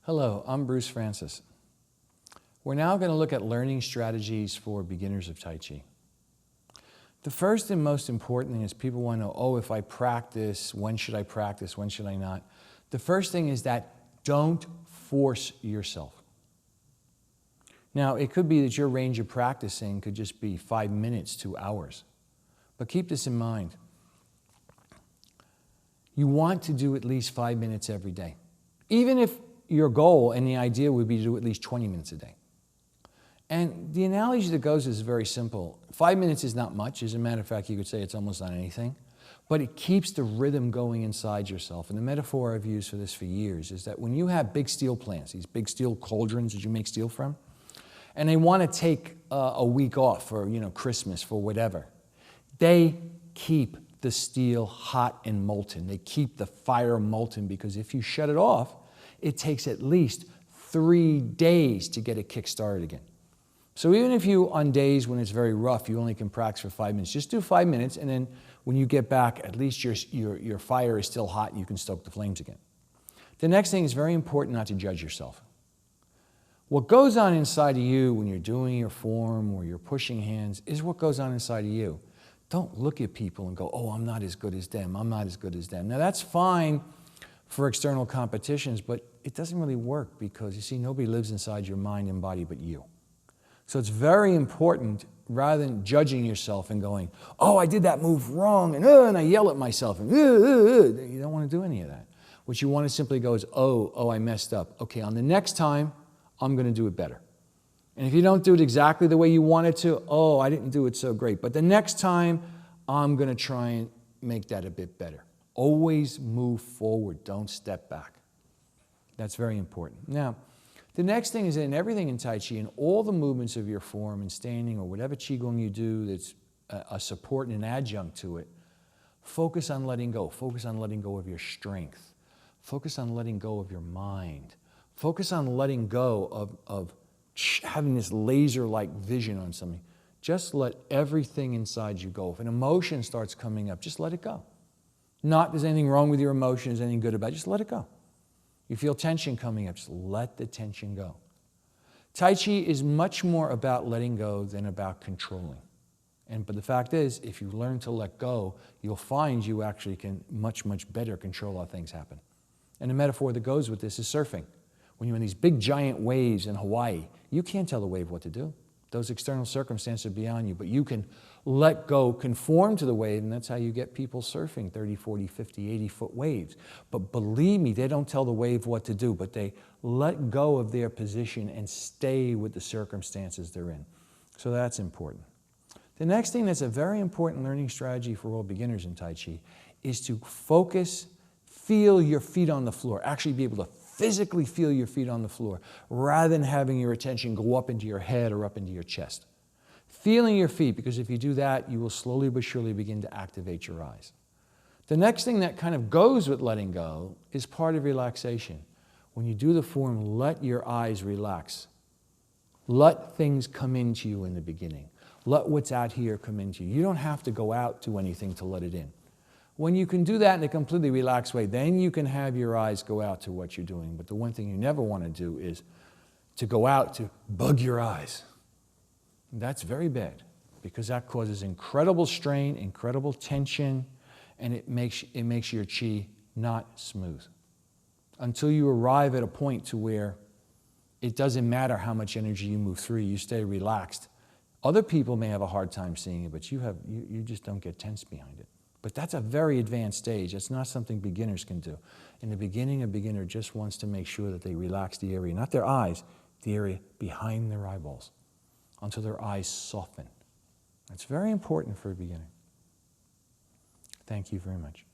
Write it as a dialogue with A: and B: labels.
A: Hello, I'm Bruce Frantzis. We're now going to look at learning strategies for beginners of Tai Chi. The first and most important thing is people want to know, oh, if I practice, when should I practice, when should I not? The first thing is that don't force yourself. Now, it could be that your range of practicing could just be 5 minutes, 2 hours. But keep this in mind. You want to do at least 5 minutes every day. Even if your goal and the idea would be to do at least 20 minutes a day. And the analogy that goes is very simple. 5 minutes is not much. As a matter of fact, you could say it's almost not anything. But it keeps the rhythm going inside yourself. And the metaphor I've used for this for years is that when you have big steel plants, these big steel cauldrons that you make steel from, and they want to take a week off for Christmas, for whatever, they keep the steel hot and molten. They keep the fire molten, because if you shut it off, it takes at least 3 days to get it kick-started again. So even if you, on days when it's very rough, you only can practice for 5 minutes, just do 5 minutes, and then when you get back, at least your fire is still hot and you can stoke the flames again. The next thing is very important not to judge yourself. What goes on inside of you when you're doing your form or you're pushing hands is what goes on inside of you. Don't look at people and go, oh, I'm not as good as them, I'm not as good as them. Now that's fine for external competitions, but it doesn't really work, because you see, nobody lives inside your mind and body but you. So it's very important, rather than judging yourself and going, oh, I did that move wrong, and I yell at myself, and you don't want to do any of that. What you want to simply go is, oh, I messed up. Okay, on the next time, I'm going to do it better. And if you don't do it exactly the way you wanted to, oh, I didn't do it so great. But the next time, I'm going to try and make that a bit better. Always move forward. Don't step back. That's very important. Now, the next thing is, in everything in Tai Chi, in all the movements of your form and standing or whatever qigong you do that's a support and an adjunct to it, focus on letting go. Focus on letting go of your strength. Focus on letting go of your mind. Focus on letting go of having this laser-like vision on something. Just let everything inside you go. If an emotion starts coming up, just let it go. Not there's anything wrong with your emotion, there's anything good about it, just let it go. You feel tension coming up, just let the tension go. Tai Chi is much more about letting go than about controlling. But the fact is, if you learn to let go, you'll find you actually can much, much better control how things happen. And the metaphor that goes with this is surfing. When you're in these big giant waves in Hawaii, you can't tell the wave what to do. Those external circumstances are beyond you, but you can let go, conform to the wave, and that's how you get people surfing 30, 40, 50, 80-foot waves. But believe me, they don't tell the wave what to do, but they let go of their position and stay with the circumstances they're in. So that's important. The next thing that's a very important learning strategy for all beginners in Tai Chi is to focus, feel your feet on the floor, actually be able to physically feel your feet on the floor, rather than having your attention go up into your head or up into your chest. Feeling your feet, because if you do that, you will slowly but surely begin to activate your eyes. The next thing that kind of goes with letting go is part of relaxation. When you do the form, let your eyes relax. Let things come into you in the beginning. Let what's out here come into you. You don't have to go out to anything to let it in. When you can do that in a completely relaxed way, then you can have your eyes go out to what you're doing. But the one thing you never want to do is to go out to bug your eyes. That's very bad, because that causes incredible strain, incredible tension, and it makes your chi not smooth. Until you arrive at a point to where it doesn't matter how much energy you move through, you stay relaxed. Other people may have a hard time seeing it, but you just don't get tense behind it. But that's a very advanced stage. It's not something beginners can do. In the beginning, a beginner just wants to make sure that they relax the area, not their eyes, the area behind their eyeballs, until their eyes soften. That's very important for a beginner. Thank you very much.